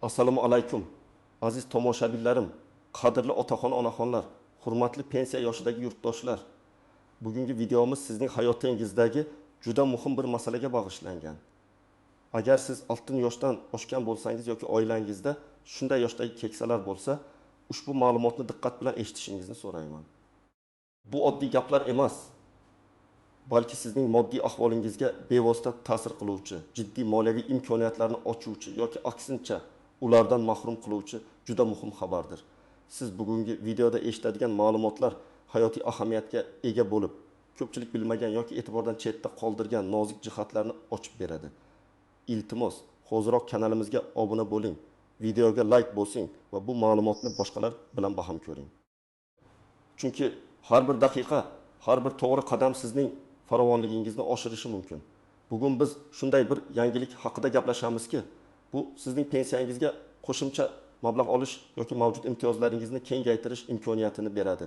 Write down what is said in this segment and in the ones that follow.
Assalomu alaykum. Aziz tomoshabinlarim, qadrli otaxon onaxonlar, hurmatli pensiya yoshidagi yurtdoshlar. Bugungi videomiz sizning hayotingizdagi juda muhim bir masalaga bag'ishlangan. Agar siz 6 yoshdan oshgan bo'lsangiz yoki oilangizda shunday yoshdagi keksalar bo'lsa, ushbu ma'lumotni diqqat bilan eshitishingizni so'rayman. Bu oddiy gaplar emas. Balki sizning moddiy ahvolingizga bevosita ta'sir qiluvchi, jiddiy moliyaviy imkoniyatlarni ochuvchi yoki aksincha ulardan mahrum qiluvchi juda muhim xabardir. Siz bugungi videoda eshitadigan ma'lumotlar hayotiy ahamiyatga ega bo'lib, ko'pchilik bilmagan yoki e'tibordan chetda qoldirgan nozik jihatlarni ochib beradi. Iltimos, hoziroq kanalimizga obuna bo'ling, videoga like bosing va bu ma'lumotni boshqalar bilan baham ko'ring. Chunki har bir daqiqa, har bir to'g'ri qadam sizning farovonligingizni oshirishi mumkin. Bugun biz shunday bir yangilik haqida gaplashamizki, bu sizning pensiyangizga qo'shimcha mablag' olish yoki mavjud imtiyozlaringizni kengaytirish imkoniyatini beradi.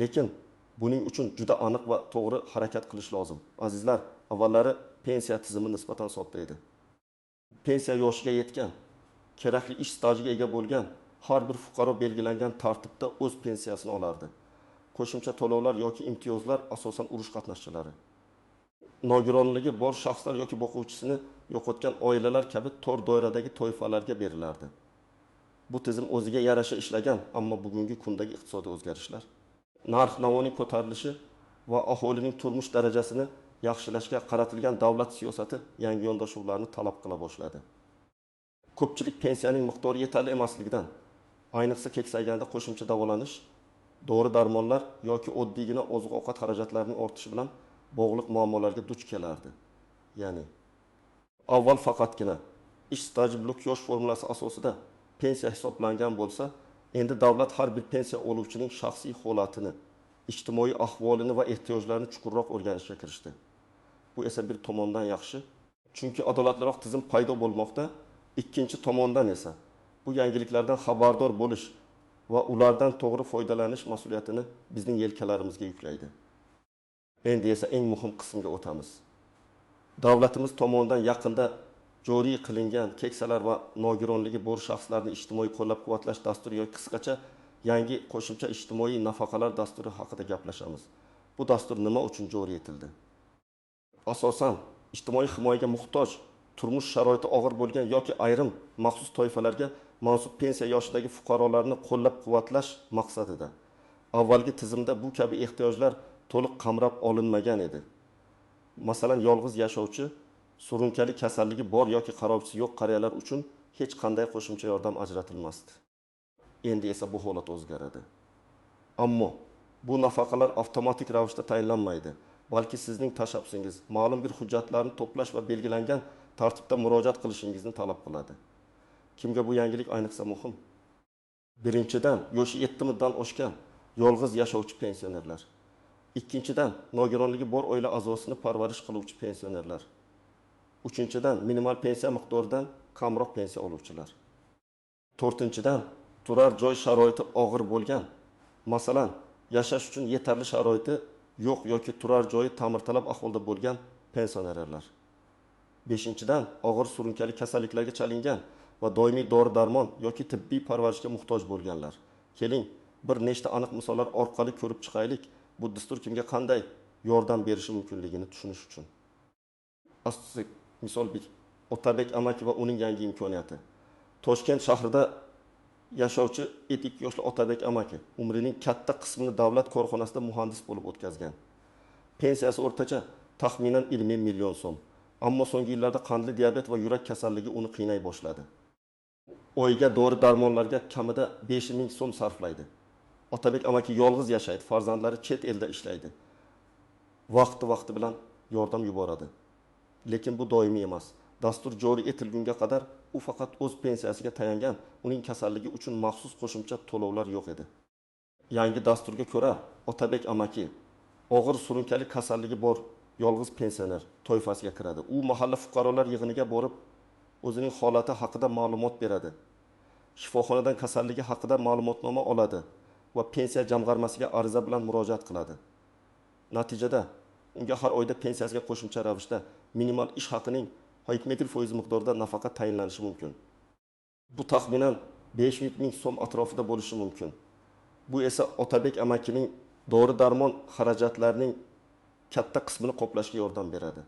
Lekin buning uchun juda aniq va to'g'ri harakat qilish lozim. Azizlar, avvallari pensiya tizimi nisbatan sodda edi. Pensiya yoshiga yetgan, kerakli ish stajiga ega bo'lgan har bir fuqaro belgilangan tartibda o'z pensiyasini olardi. Qo'shimcha to'lovlar yoki imtiyozlar asosan urush qatnashchilari, nogironligi bor shaxslar yoki boquvchisini yo'qotgan oilalar kabi tor doiradagi toifalarga berilardi. Bu tizim o'ziga yarasha ishlagan, ammo bugungi kundagi iqtisodiy o'zgarishlar, narx-navoning ko'tarilishi va aholining turmush darajasini yaxshilashga qaratilgan davlat siyosati yangi yondashuvlarni talab qila boshladi. Ko'pchilik pensiyaning miqdori yetarli emasligidan, ayniqsa keksayganda qo'shimcha davolanish, dori-darmonlar yoki oddiygina oziq-ovqat xarajatlarining ortishi bilan bog'liq muammolarga duch kelardi. Ya'ni avval faqatgina ish staji blok-yosh formulasi asosida pensiya hisoblangan bo'lsa, endi davlat har bir pensiya oluvchining shaxsiy holatini, ijtimoiy ahvolini va ehtiyojlarini chuqurroq o'rganishga kirishdi. Bu esa bir tomondan yaxshi, chunki adolatliroq tizim paydo bo'lmoqda. Ikkinchi tomondan esa bu yangiliklardan xabardor bo'lish va ulardan to'g'ri foydalanish mas'uliyatini bizning yelkalarimizga yuklaydi. Endi esa eng muhim qismga o'tamiz. Davlatimiz tomonidan yaqinda joriy qilingan keksalar va nogironligi bor shaxslarni ijtimoiy qo'llab-quvvatlash dasturi yoki qisqacha yangi qo'shimcha ijtimoiy nafaqalar dasturi haqida gaplashamiz. Bu dastur nima uchun joriy etildi? Asosan ijtimoiy himoyaga muhtoj, turmush sharoiti og'ir bo'lgan yoki ayrim maxsus toifalarga mansub pensiya yoshidagi fuqarolarni qo'llab-quvvatlash maqsadida. Avvalgi tizimda bu kabi ehtiyojlar to'liq qamrab olinmagan edi. Masalan, yolg'iz yashovchi, surunkali kasalligi bor yoki qarovchisi yo'q qariyalar uchun hech qanday qo'shimcha yordam ajratilmasdi. Endi esa bu holat o'zgaradi. Ammo bu nafaqalar avtomatik ravishda tayinlanmaydi, balki sizning tashabbusingiz ma'lum bir hujjatlarni to'plash va belgilangan tartibda murojaat qilishingizni talab qiladi. Kimga bu yangilik ayniqsa muhim? Birinchidan, yoshi 70 dan oshgan yolg'iz yashovchi pensionerlar. Ikkinchidan, nogironligi bor oila a'zosini parvarish qiluvchi pensionerlar. Uchinchidan, minimal pensiya miqdoridan kamroq pensiya oluvchilar. To'rtinchidan, turar joy sharoiti og'ir bo'lgan, masalan, yashash uchun yetarli sharoiti yo'q yoki turar joyi ta'mirtalab ahvolda bo'lgan pensionerlar. Beshinchidan, og'ir surunkali kasalliklarga chalingan va doimiy dori-darmon yoki tibbiy parvarishga muhtoj bo'lganlar. Keling, bir nechta aniq misollar orqali ko'rib chiqaylik, bu dastur kimga qanday yordam berishi mumkinligini tushunish uchun. Asosiy misol bir Otabek amaki va uning yangi imkoniyati. Toshkent shahrida yashovchi 72 yoshli Otabek amaki umrining katta qismini davlat korxonasida muhandis bo'lib o'tkazgan. Pensiyasi o'rtacha taxminan 20 million so'm. Ammo so'nggi yillarda qandli diabet va yurak kasalligi uni qiynay boshladi. Oyiga dori-darmonlarga kamida 5 ming so'm sarflaydi. Otabek amaki yolg'iz yashaydi, farzandlari chet elda ishlaydi. Vaqti bilan yordam yuboradi. Lekin bu doimiy emas. Dastur joriy etilgunga qadar u faqat o'z pensiyasiga tayangan, uning kasalligi uchun maxsus qo'shimcha to'lovlar yo'q edi. Yangi dasturga ko'ra, Otabek amaki og'ir surunkali kasalligi bor yolg'iz pensioner toifasiga kiradi. U mahalla fuqarolar yig'iniga borib, o'zining holati haqida ma'lumot beradi. Shifoxonadan kasalligi haqida ma'lumotnoma oladi va pensiya jamg'armasiga ariza bilan murojaat qiladi. Natijada unga har oyda pensiyasiga qo'shimcha ravishda minimal ish haqining 70% miqdorida nafaqa tayinlanishi mumkin. Bu taxminan 500 ming so'm atrofida bo'lishi mumkin. Bu esa Otabek amakining dori-darmon xarajatlarining katta qismini qoplashga yordam beradi.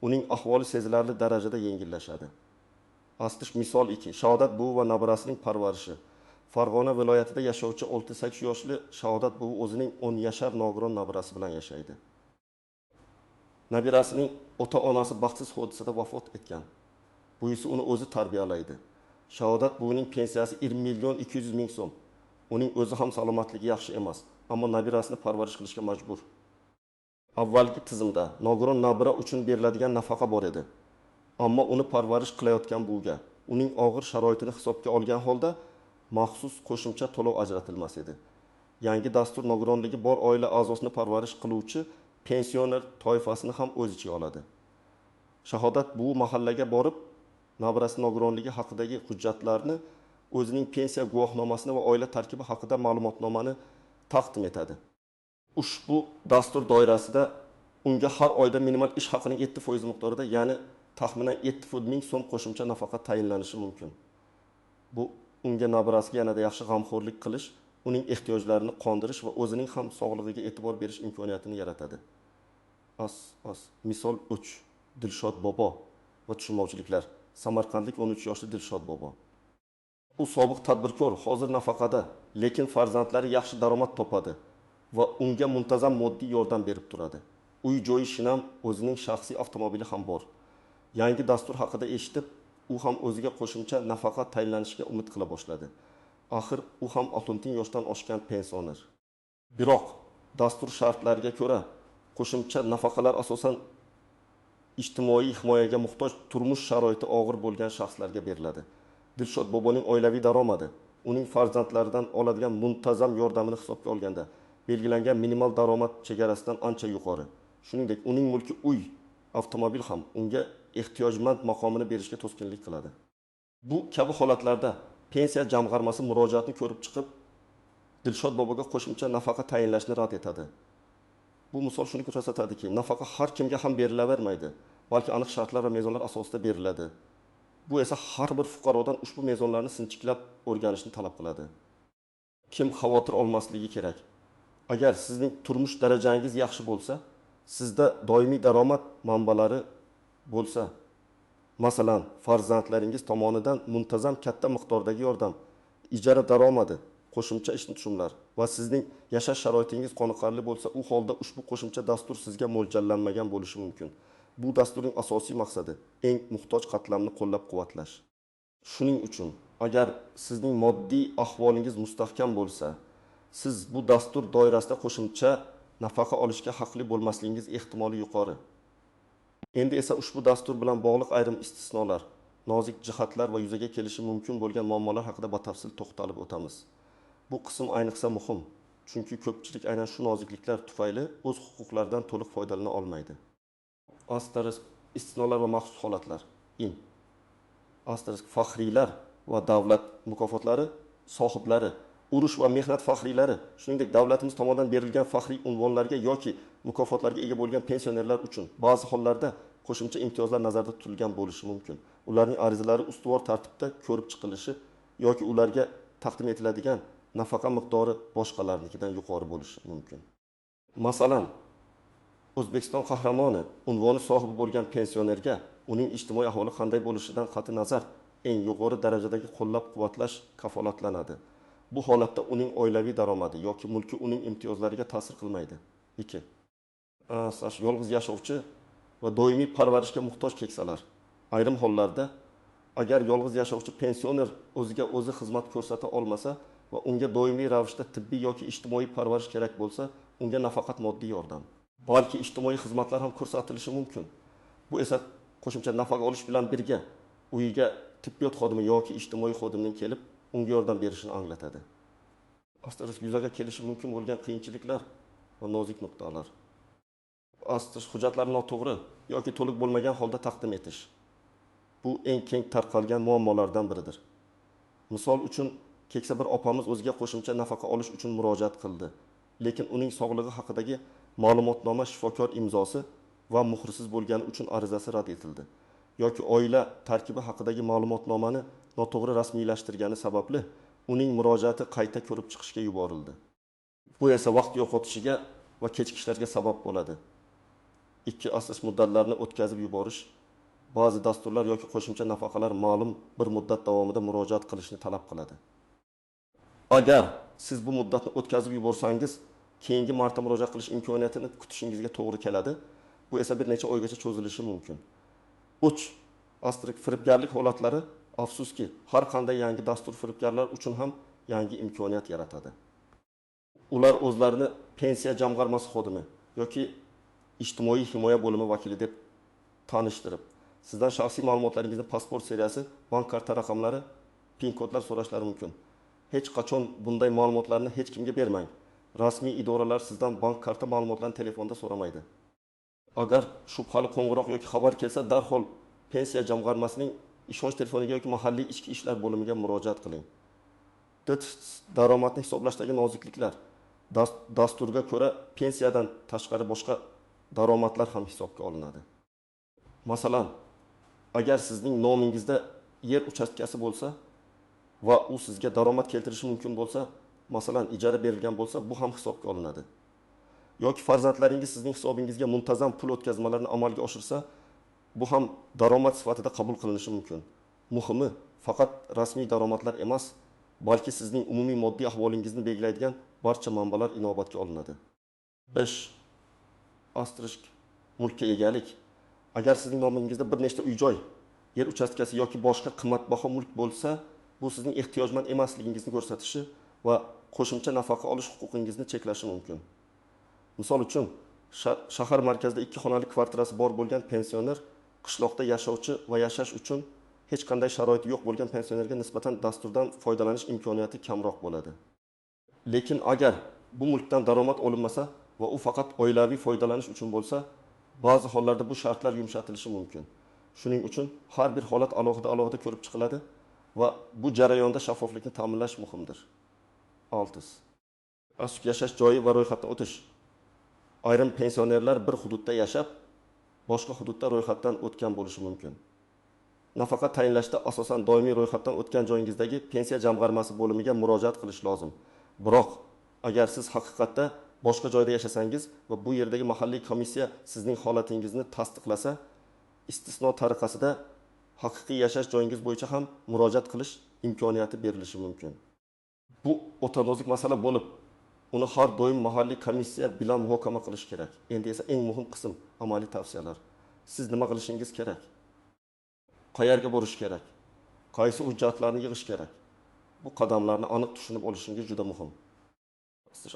Uning ahvoli sezilarli darajada yengillashadi. Astish misol 2. Shahodat buvi va nabirasining parvarishi. Farg'ona viloyatida yashovchi 6-8 yoshli Shahodat buvi o'zining 10 yashar nogiron nabirasi bilan yashaydi. Nabirasining ota-onasi baxtsiz hodisada vafot etgan. Buvisi uni o'zi tarbiyalaydi. Shahodat buvining pensiyasi 20 million 200 ming so'm. Uning o'zi ham salomatligi yaxshi emas, ammo nabirasini parvarish qilishga majbur. Avvalgi tizimda nogiron nabira uchun beriladigan nafaqa bor edi. Ammo uni parvarish qilayotgan buviga uning og'ir sharoitini hisobga olgan holda maxsus qo'shimcha to'lov ajratilmas edi. Yangi dastur nogironligi bor oila a'zosini parvarish qiluvchi pensioner toifasini ham o'z ichiga oladi. Shahodat buvi mahallaga borib, nabirasi nogironligi haqidagi hujjatlarni, o'zining pensiya guvohnomasini va oila tarkibi haqida ma'lumotnomani taqdim etadi. Ushbu dastur doirasida unga har oyda minimal ish haqining 7% miqdorida, ya'ni taxminan 7 ming so'm qo'shimcha nafaqa tayinlanishi mumkin. Bu unga nabirasiga yanada yaxshi g'amxo'rlik qilish, uning ehtiyojlarini qondirish va o'zining ham sog'lig'iga e'tibor berish imkoniyatini yaratadi. Misol 3. Dilshod bobo va tushunmovchiliklar. Samarqandlik 13 yoshli Dilshod bobo. U sobiq tadbirkor, hozir nafaqada, lekin farzandlari yaxshi daromad topadi va unga muntazam moddiy yordam berib turadi. Uy-joyi shinam, o'zining shaxsiy avtomobili ham bor. Yangi dastur haqida eshitib, u ham o'ziga qo'shimcha nafaqa tayinlanishiga umid qila boshladi. Axir u ham 60 yoshdan oshgan pensioner. Biroq dastur shartlariga ko'ra, qo'shimcha nafaqalar asosan ijtimoiy himoyaga muhtoj, turmush sharoiti og'ir bo'lgan shaxslarga beriladi. Dilshod boboning oilaviy daromadi uning farzandlaridan oladigan muntazam yordamini hisobga olganda belgilangan minimal daromad chegarasidan ancha yuqori. Shuningdek, uning mulki uy, avtomobil ham unga ehtiyojmand maqomini berishga to'sqinlik qiladi. Bu kabi holatlarda pensiya jamg'armasi murojaatni ko'rib chiqib, Dilshod boboga qo'shimcha nafaqa tayinlashni rad etadi. Bu misol shuni ko'rsatadiki, nafaqa har kimga ham berilavermaydi, balki aniq shartlar va mezonlar asosida beriladi. Bu esa har bir fuqarodan ushbu mezonlarni sinchiklab o'rganishni talab qiladi. Kim xavotir olmasligi kerak? Agar sizning turmush darajangiz yaxshi bo'lsa, sizda doimiy daromad manbalari bo'lsa, masalan, farzandlaringiz tomonidan muntazam katta miqdordagi yordam, ijara daromadi, qo'shimcha ishni tushumlar va sizning yashash sharoitingiz qoniqarli bo'lsa, u holda ushbu qo'shimcha dastur sizga mo'ljallanmagan bo'lishi mumkin. Bu dasturning asosiy maqsadi eng muhtoj qatlamni qo'llab-quvvatlash. Shuning uchun, agar sizning moddiy ahvolingiz mustahkam bo'lsa, siz bu dastur doirasida qo'shimcha nafaqa olishga haqli bo'lmasligingiz ehtimoli yuqori. Endi esa ushbu dastur bilan bog'liq ayrim istisnolar, nozik jihatlar va yuzaga kelishi mumkin bo'lgan muammolar haqida batafsil to'xtalib o'tamiz. Bu qism ayniqsa muhim, chunki ko'pchilik aynan shu nozikliklar tufayli o'z huquqlaridan to'liq foydalana olmaydi. Istisnolar va maxsus holatlar. Faxriylar va davlat mukofotlari sohiblari, urush va mehnat faxriylari, shuningdek davlatimiz tomonidan berilgan faxriy unvonlarga yoki mukofotlarga ega bo'lgan pensionerlar uchun ba'zi hollarda qo'shimcha imtiyozlar nazarda tutilgan bo'lishi mumkin. Ularning arizalari ustuvor tartibda ko'rib chiqilishi yoki ularga taqdim etiladigan nafaqa miqdori boshqalarnikidan yuqori bo'lishi mumkin. Masalan, O'zbekiston qahramoni unvoni sohibi bo'lgan pensionerga uning ijtimoiy ahvoli qanday bo'lishidan qat'iy nazar eng yuqori darajadagi qo'llab-quvvatlash kafolatlanadi. Bu holatda uning oilaviy daromadi yoki mulki uning imtiyozlariga ta'sir qilmaydi. 2. Yolg'iz yashovchi va doimiy parvarishga muhtoj keksalar. Ayrim hollarda agar yolg'iz yashovchi pensioner o'ziga o'zi xizmat ko'rsata olmasa va unga doimiy ravishda tibbiy yoki ijtimoiy parvarish kerak bo'lsa, unga nafaqat moddiy yordam, balki ijtimoiy xizmatlar ham ko'rsatilishi mumkin. Bu esa qo'shimcha nafaqa olish bilan birga uyiga tibbiyot xodimi yoki ijtimoiy xodimning kelib unga yordam berishini anglatadi. Yuzaga kelishi mumkin bo'lgan qiyinchiliklar va nozik nuqtalar. Hujjatlar noto'g'ri yoki to'liq bo'lmagan holda taqdim etish. Bu eng keng tarqalgan muammolardan biridir. Misol uchun, keksa bir opamiz o'ziga qo'shimcha nafaqa olish uchun murojaat qildi, lekin uning sog'lig'i haqidagi ma'lumotnoma shifokor imzosi va muhrsiz bo'lgani uchun arizasi rad etildi. Yoki oila tarkibi haqidagi ma'lumotnomani noto'g'ri rasmiylashtirgani sababli uning murojaati qayta ko'rib chiqishga yuborildi. Bu esa vaqt yo'qotishiga va kechikishlarga sabab bo'ladi. 2 asosiy muddatlarni o'tkazib yuborish, ba'zi dasturlar yoki qo'shimcha nafaqalar ma'lum bir muddat davomida murojaat qilishni talab qiladi. Agar siz bu muddatni o'tkazib yuborsangiz, keyingi marta murojaat qilish imkoniyatini kutishingizga to'g'ri keladi. Bu esa bir necha oygacha cho'zilishi mumkin. 3. Firibgarlik holatlari afsuski har qanday yangi dastur firibgarlar uchun ham yangi imkoniyat yaratadi. Ular o'zlarini pensiya jamg'armasi xodimi yoki ijtimoiy himoya bo'limi vakili deb tanishtirib, sizdan shaxsiy ma'lumotlaringizni, pasport seriyasi, bank karta raqamlari, PIN kodlar so'rashlari mumkin. Hech qachon bunday ma'lumotlarni hech kimga bermang. Rasmiy idoralar sizdan bank karta ma'lumotlarini telefonda so'ramaydi. Agar shubhali qo'ng'iroq yoki xabar kelsa, darhol pensiya jamg'armasining ishonch telefoniga yoki mahalliy ichki ishlar bo'limiga murojaat qiling. Daromadni hisoblashdagi nozikliklar. Dasturga ko'ra pensiyadan tashqari boshqa daromadlar ham hisobga olinadi. Masalan, agar sizning nomingizda yer uchastkasi bo'lsa va u sizga daromad keltirishi mumkin bo'lsa, masalan, ijara berilgan bo'lsa, bu ham hisobga olinadi. Yoki farzandlaringiz sizning hisobingizga muntazam pul o'tkazmalarini amalga oshirsa, bu ham daromad sifatida qabul qilinishi mumkin. Muhimi, faqat rasmiy daromadlar emas, balki sizning umumiy moddiy ahvolingizni belgilaydigan barcha manbalar inobatga olinadi. 5. Mulkka egalik. Agar sizning nomingizda bir nechta uy-joy, yer uchastkasi yoki boshqa qimmatbaho mulk bo'lsa, bu sizning ehtiyojmand emasligingizni ko'rsatishi va qo'shimcha nafaqa olish huquqingizni cheklashi mumkin. Misol uchun, shahar markazida 2 xonali kvartirasi bor bo'lgan pensioner qishloqda yashovchi va yashash uchun hech qanday sharoiti yo'q bo'lgan pensionerga nisbatan dasturdan foydalanish imkoniyati kamroq bo'ladi. Lekin agar bu mulkdan daromad olinmasa va u faqat oilaviy foydalanish uchun bo'lsa, ba'zi hollarda bu shartlar yumshatilishi mumkin. Shuning uchun har bir holat alohida ko'rib chiqiladi va bu jarayonda shaffoflikni ta'minlash muhimdir. 6. Yashash joyi va ro'yxatdan o'tish. Ayrim pensionerlar bir hududda yashab, boshqa hududda ro'yxatdan o'tgan bo'lishi mumkin. Nafaqa tayinlashda asosan doimiy ro'yxatdan o'tgan joyingizdagi pensiya jamg'armasi bo'limiga murojaat qilish lozim. Biroq, agar siz haqiqatda boshqa joyda yashasangiz va bu yerdagi mahalliy komissiya sizning holatingizni tasdiqlasa, istisno tariqasida haqiqiy yashash joyingiz bo'yicha ham murojaat qilish imkoniyati berilishi mumkin. Bu o'ta nozik masala bo'lib, uni har doim mahalliy komissiya bilan muhokama qilish kerak. Endi esa eng muhim qism amaliy tavsiyalar. Siz nima qilishingiz kerak? Qayerga borish kerak? Qaysi hujjatlarni yig'ish kerak? Bu qadamlarni aniq tushunib olishingiz juda muhim.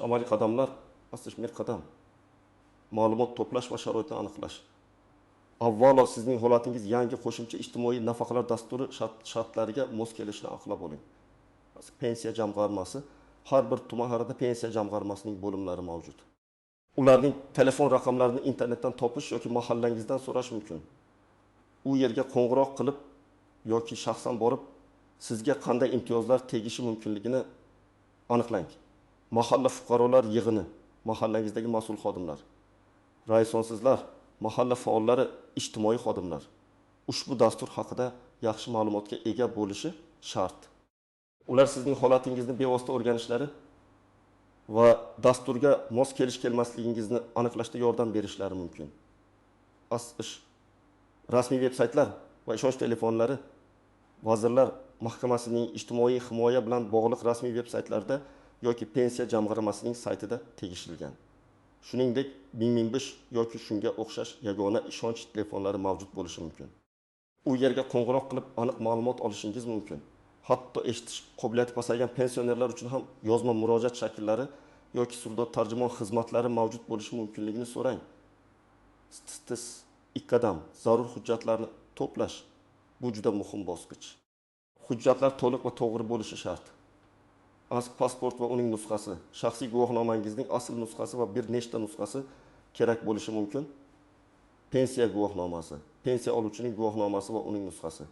Amaliy qadamlar, bir qadam. Ma'lumot to'plash va sharoitni aniqlash. Avvalo sizning holatingiz yangi qo'shimcha ijtimoiy nafaqalar dasturi shartlariga mos kelishini aniqlab oling. Pensiya jamg'armasi, har bir tumanlarda pensiya jamg'armasining bo'limlari mavjud. Ularning telefon raqamlarini internetdan topish yoki mahallangizdan so'rash mumkin. U yerga qo'ng'iroq qilib yoki shaxsan borib, sizga qanday imtiyozlar tegishi mumkinligini aniqlang. Mahalla fuqarolar yig'ini, mahallangizdagi mas'ul xodimlar, raisonsizlar, mahalla faollari, ijtimoiy xodimlar ushbu dastur haqida yaxshi ma'lumotga ega bo'lishi shart. Ular sizning holatingizni bevosita o'rganishlari va dasturga mos kelish-kelmasligingizni aniqlashda yordam berishlari mumkin. Rasmiy veb-saytlar va ishonch telefonlari vazirlar mahkamasining ijtimoiy himoya bilan bog'liq rasmiy veb-saytlarida yoki pensiya jamg'armasining saytida tegishilgan. Shuningdek, 1005 yoki shunga o'xshash yagona ishonch telefonlari mavjud bo'lishi mumkin. U yerga qo'ng'iroq qilib aniq ma'lumot olishingiz mumkin. Hatto eshitish qobiliyati pasaygan pensionerlar uchun ham yozma murojaat shakllari yoki surdod tarjimon xizmatlari mavjud bo'lishi mumkinligini so'rang. Qadam, zarur hujjatlarni to'plash. Bu juda muhim bosqich. Hujjatlar to'liq va to'g'ri bo'lishi shart. Pasport va uning nusxasi, shaxsiy guvohnomangizning asl nusxasi va bir nechta nusxasi kerak bo'lishi mumkin. Pensiya guvohnomasi, pensiya oluvchining guvohnomasi va uning nusxasi.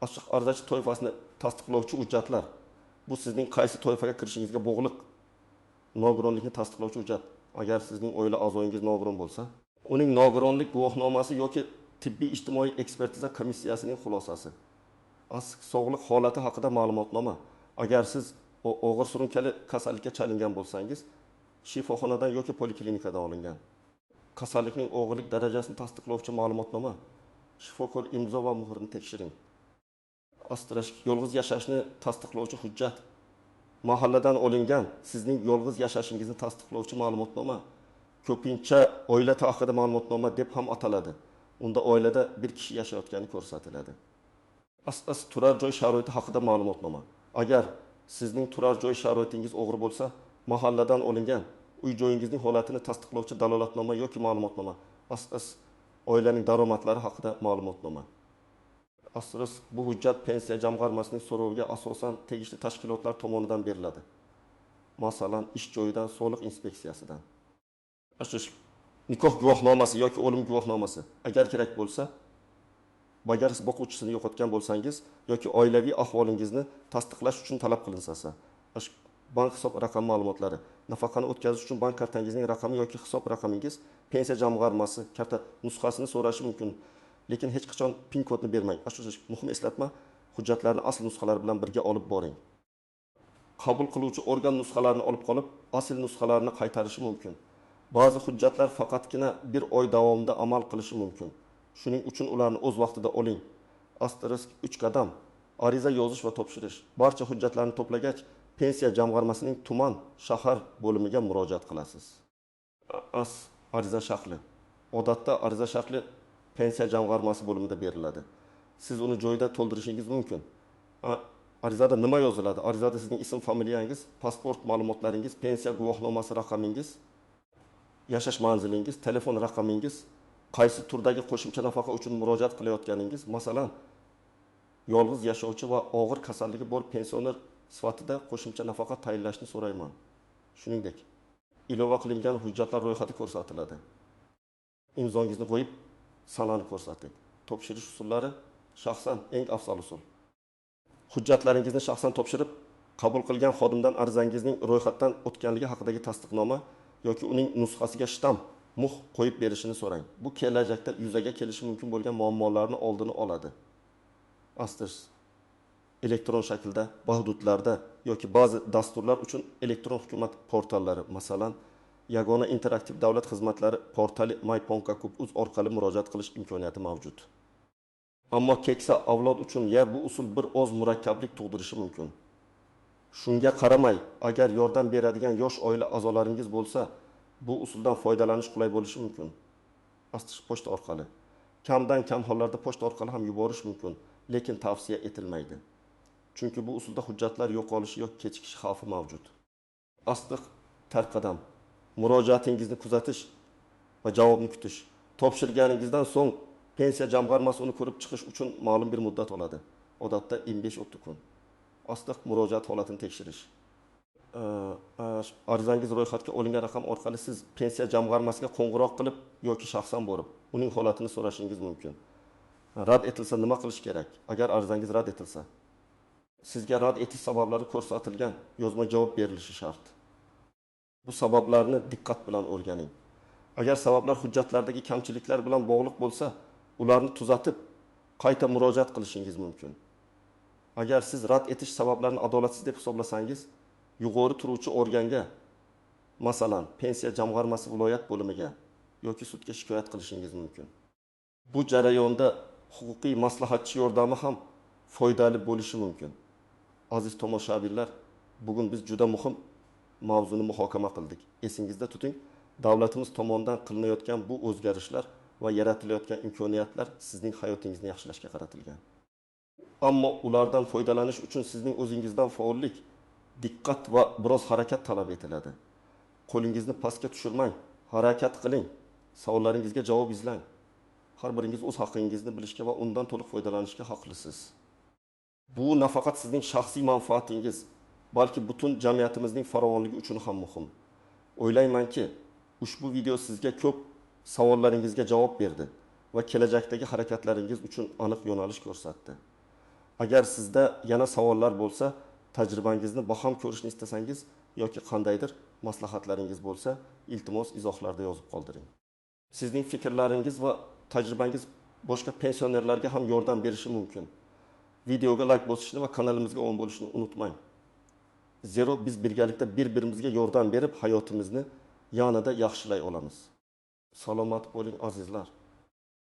Ochiq arzachi toifasini tasdiqlovchi hujjatlar. Bu sizning qaysi toifaga kirishingizga bog'liq nogironlikni tasdiqlovchi hujjat. Agar sizning oila a'zoyingiz nogiron bo'lsa, uning nogironlik guvohnomasi yoki tibbiy ijtimoiy ekspertiza komissiyasining xulosasi. sog'liq holati haqida ma'lumotnoma. Agar siz og'ir surunkali kasallikka chalingan bo'lsangiz, shifoxonadan yoki poliklinikadan olingan. Kasallikning og'irlik darajasini tasdiqlovchi ma'lumotnoma. Shifokor imzo va muhrni tekshiring. Yolg'iz yashashni tasdiqlovchi hujjat. Mahalladan olingan sizning yolg'iz yashashingizni tasdiqlovchi ma'lumotnoma. Ko'pincha oila haqida ma'lumotnoma deb ham ataladi. Unda oilada bir kishi yashayotgani ko'rsatiladi. Turar joy sharoiti haqida ma'lumotnoma. Agar sizning turar joy sharoitingiz og'ir bo'lsa, mahalladan olingan uy joyingizning holatini tasdiqlovchi dalolatnoma yoki ma'lumotnoma. Oilaning daromadlari haqida ma'lumotnoma. Bu hujjat pensiya jamg'armasining so'roviga asosan tegishli tashkilotlar tomonidan beriladi. Masalan, ish joyidan, soliq inspeksiyasidan. Nikoh guvohnomasi yoki o'lim guvohnomasi. Agar kerak bo'lsa, agar siz boquvchisini yo'qotgan bo'lsangiz yoki oilaviy ahvolingizni tasdiqlash uchun talab qilinsa, bank hisob raqam ma'lumotlari, nafaqani o'tkazish uchun bank kartangizning raqami yoki hisob raqamingiz, pensiya jamg'armasi karta nusxasini so'rashi mumkin. Lekin hech qachon PIN kodni bermang. Muhim eslatma, hujjatlarni asl nusxalari bilan birga olib boring. Qabul qiluvchi organ nusxalarini olib qolib, asl nusxalarini qaytarishi mumkin. Ba'zi hujjatlar faqatgina bir oy davomida amal qilishi mumkin. Shuning uchun ularni o'z vaqtida oling. 3 qadam. Ariza yozish va topshirish. Barcha hujjatlarni to'plagach, pensiya jamg'armasining tuman, shahar bo'limiga murojaat qilasiz. Ariza shakli. Odatda ariza shakli pensiya jamg'armasi bo'limida beriladi. Siz uni joyida to'ldirishingiz mumkin. Arizada nima yoziladi? Arizada sizning ism, familiyangiz, pasport ma'lumotlaringiz, pensiya guvohnomasi raqamingiz, yashash manzilingiz, telefon raqamingiz, qaysi turdagi qo'shimcha nafaqa uchun murojaat qilayotganingiz, masalan, yolg'iz yashovchi va og'ir kasalligi bor pensioner sifatida qo'shimcha nafaqa tayinlashni so'rayman. Shuningdek, ilova qilingan hujjatlar ro'yxati ko'rsatiladi. Imzongizni qo'yib, sanani ko'rsating. Topshirish usullari shaxsan eng afzal usul. Hujjatlaringizni shaxsan topshirib, qabul qilgan xodimdan arizangizning ro'yxatdan o'tganligi haqidagi tasdiqnoma yoki uning nusxasiga shtamp, muhr qo'yib berishini so'rang. Bu kelajakda yuzaga kelishi mumkin bo'lgan muammolarni oldini oladi. Elektron shaklda, hududlarda yoki ba'zi dasturlar uchun elektron hukumat portallari, masalan, Yagona interaktiv davlat xizmatlari portali myPonkaKub.uz orqali murojaat qilish imkoniyati mavjud. Ammo keksa avlod uchun bu usul bir oz murakkablik tug'dirishi mumkin. Shunga qaramay, agar yordam beradigan yosh oila a'zolaringiz bo'lsa, bu usuldan foydalanish qulay bo'lishi mumkin. Pochta orqali. Kamdan kam hollarda pochta orqali ham yuborish mumkin, lekin tavsiya etilmaydi. Chunki bu usulda hujjatlar yo'qolishi yoki kechikish xavfi mavjud. Tarqadam. Murojaatingizni kuzatish va javobni kutish. Topshirganingizdan so'ng pensiya jamg'armasi uni ko'rib chiqish uchun ma'lum bir muddat oladi. Odatda 25-30 kun. Murojaat holatini tekshirish. Arizangiz ro'yxatga olingan raqam orqali siz pensiya jamg'armasiga qo'ng'iroq qilib yoki shaxsan borib, uning holatini so'rashingiz mumkin. Rad etilsa nima qilish kerak? Agar arizangiz rad etilsa, sizga rad etish sabablari ko'rsatilgan yozma javob berilishi shart. Bu sabablarni diqqat bilan o'rganing. Agar sabablar hujjatlardagi kamchiliklar bilan bog'liq bo'lsa, ularni tuzatib, qayta murojaat qilishingiz mumkin. Agar siz rad etish sabablarini adolatsiz deb hisoblasangiz, yuqori turuvchi organga, masalan, pensiya jamg'armasi viloyat bo'limiga yoki sudga shikoyat qilishingiz mumkin. Bu jarayonda huquqiy maslahatchi yordami ham foydali bo'lishi mumkin. Aziz tomoshabinlar, bugun biz juda muhim mavzuni muhokama qildik. Esingizda tuting, davlatimiz tomonidan qilinayotgan bu o'zgarishlar va yaratilayotgan imkoniyatlar sizning hayotingizni yaxshilashga qaratilgan. Ammo ulardan foydalanish uchun sizning o'zingizdan faollik, diqqat va biroz harakat talab etiladi. Qo'lingizni pastga tushirmang, harakat qiling, savollaringizga javob izlang. Har biringiz o'z haqqingizni bilishga va undan to'liq foydalanishga haqlisiz. Bu nafaqat sizning shaxsiy manfaatingiz, balki butun jamiyatimizning farovonligi uchun ham muhim. O'ylaymanki, ushbu video sizga ko'p savollaringizga javob berdi va kelajakdagi harakatlaringiz uchun aniq yo'nalish ko'rsatdi. Agar sizda yana savollar bo'lsa, tajribangizni baham ko'rishni istasangiz yoki qandaydir maslahatlaringiz bo'lsa, iltimos izohlarda yozib qoldiring. Sizning fikrlaringiz va tajribangiz boshqa pensionerlarga ham yordam berishi mumkin. videoga like bosishni va kanalimizga obuna bo'lishni unutmang. Zero biz birgalikda bir-birimizga yordam berib hayotimizni yanada yaxshilay olamiz. Salomat bo'ling azizlar.